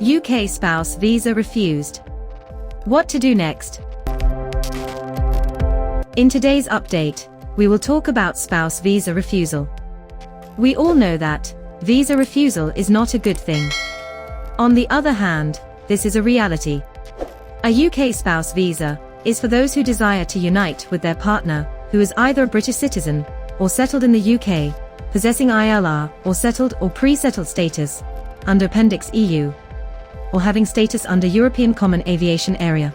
UK spouse visa refused. What to do next? In today's update, we will talk about spouse visa refusal. We all know that visa refusal is not a good thing. On the other hand, this is a reality. A UK spouse visa is for those who desire to unite with their partner, who is either a British citizen or settled in the UK, possessing ILR or settled or pre-settled status under Appendix EU, or having status under European Common Aviation Area.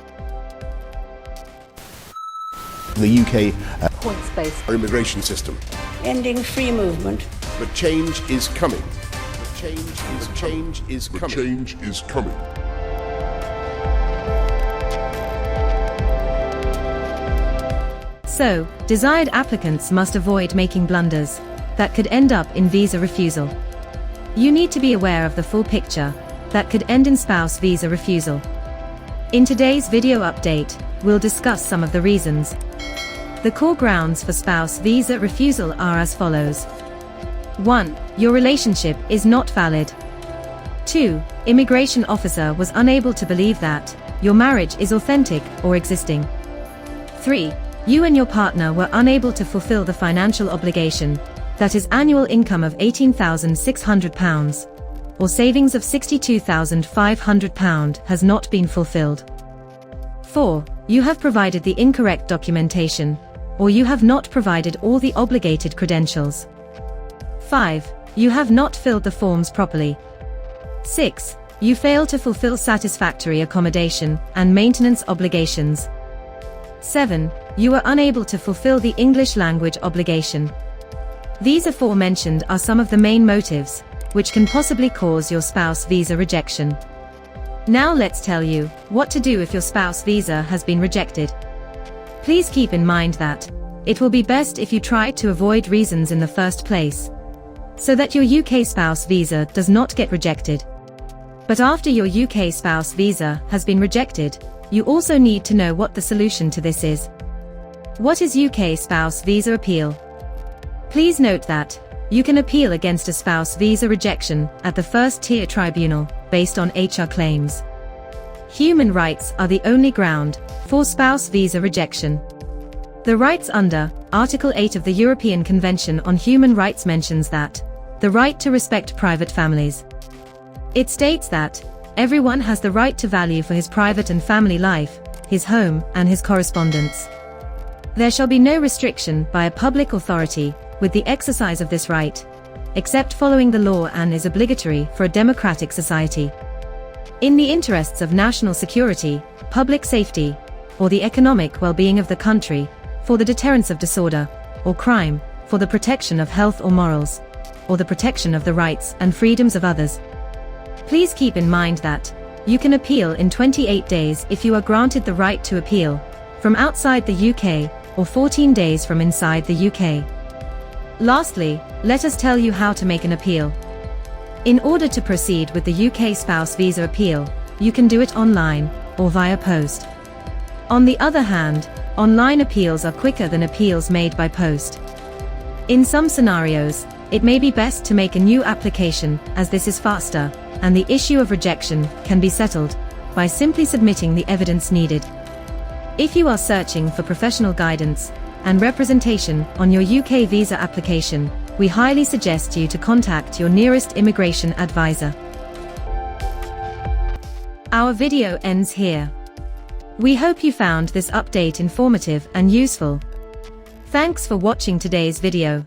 The UK points-based immigration system. ending free movement. But change is coming. Change is coming. So, desired applicants must avoid making blunders that could end up in visa refusal. You need to be aware of the full picture that could end in spouse visa refusal. In today's video update, we'll discuss some of the reasons. The core grounds for spouse visa refusal are as follows. 1. Your relationship is not valid. 2. Immigration officer was unable to believe that your marriage is authentic or existing. 3. You and your partner were unable to fulfill the financial obligation, that is annual income of £18,600, or savings of £62,500 has not been fulfilled. 4. You have provided the incorrect documentation, or you have not provided all the obligated credentials. 5. You have not filled the forms properly. 6. You fail to fulfill satisfactory accommodation and maintenance obligations. 7. You are unable to fulfill the English language obligation. These aforementioned are some of the main motives which can possibly cause your spouse visa rejection. Now let's tell you what to do if your spouse visa has been rejected. Please keep in mind that it will be best if you try to avoid reasons in the first place, so that your UK spouse visa does not get rejected. But after your UK spouse visa has been rejected, you also need to know what the solution to this is. What is UK spouse visa appeal? Please note that you can appeal against a spouse visa rejection at the first-tier tribunal based on HR claims. Human rights are the only ground for spouse visa rejection. The rights under Article 8 of the European Convention on Human Rights mentions that the right to respect private families. It states that everyone has the right to value for his private and family life, his home, and his correspondence. There shall be no restriction by a public authority with the exercise of this right, except following the law, and is obligatory for a democratic society. In the interests of national security, public safety, or the economic well-being of the country, for the deterrence of disorder or crime, for the protection of health or morals, or the protection of the rights and freedoms of others. Please keep in mind that you can appeal in 28 days if you are granted the right to appeal from outside the UK, or 14 days from inside the UK. Lastly, let us tell you how to make an appeal. In order to proceed with the UK spouse visa appeal, you can do it online or via post. On the other hand, online appeals are quicker than appeals made by post. In some scenarios, it may be best to make a new application, as this is faster, and the issue of rejection can be settled by simply submitting the evidence needed. If you are searching for professional guidance and representation on your UK visa application, we highly suggest you to contact your nearest immigration advisor. Our video ends here. We hope you found this update informative and useful. Thanks for watching today's video.